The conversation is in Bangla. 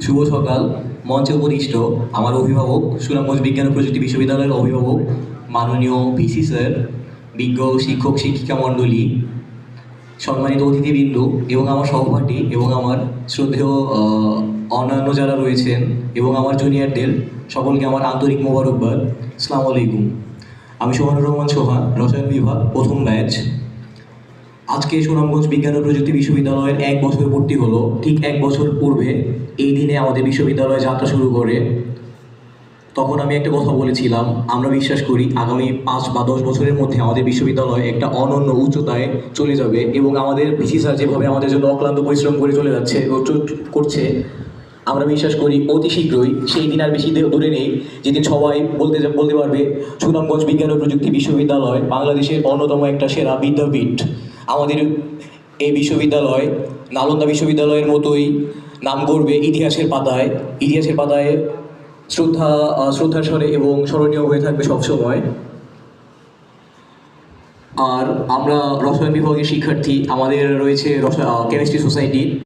শুভ সকাল। মঞ্চে উপদিষ্ট আমার অভিভাবক, সুনামগঞ্জ বিজ্ঞান ও প্রযুক্তি বিশ্ববিদ্যালয়ের অভিভাবক মাননীয় ভিসি স্যার, বিজ্ঞ শিক্ষক শিক্ষিকা মণ্ডলী, সম্মানিত অতিথিবৃন্দ এবং আমার সহপাঠী এবং আমার শ্রদ্ধেয় অন্যান্য যারা রয়েছেন এবং আমার জুনিয়রদের সকলকে আমার আন্তরিক মোবারকবাদ। আসসালামু আলাইকুম। আমি সোহানুর রহমান সোহান, রসায়ন বিভাগ, প্রথম ব্যাচ। আজকে সুনামগঞ্জ বিজ্ঞান ও প্রযুক্তি বিশ্ববিদ্যালয়ের 1 বছর পূর্তি হলো। ঠিক 1 বছর পূর্বে এই দিনে আমাদের বিশ্ববিদ্যালয় যাত্রা শুরু করে। তখন আমি একটা কথা বলেছিলাম, আমরা বিশ্বাস করি আগামী 5 বা 10 বছরের মধ্যে আমাদের বিশ্ববিদ্যালয় একটা অনন্য উচ্চতায় চলে যাবে এবং আমাদের ভিসি স্যার যেভাবে আমাদের জন্য অক্লান্ত পরিশ্রম করে চলে যাচ্ছে করছে, আমরা বিশ্বাস করি অতি শীঘ্রই, সেই দিন আর বেশি দূরে নেই, যেদিন সবাই বলতে পারবে সুনামগঞ্জ বিজ্ঞান ও প্রযুক্তি বিশ্ববিদ্যালয় বাংলাদেশের অন্যতম একটা সেরা বিদ্যাপীঠ। আমাদের এই বিশ্ববিদ্যালয় নালন্দা বিশ্ববিদ্যালয়ের মতোই নাম করবে ইতিহাসের পাতায়। ইতিহাসের পাতায় শ্রদ্ধার স্বরে এবং স্মরণীয় হয়ে থাকবে সবসময়। আর আমরা রসায়ন বিভাগের শিক্ষার্থী, আমাদের রয়েছে কেমিস্ট্রি সোসাইটি।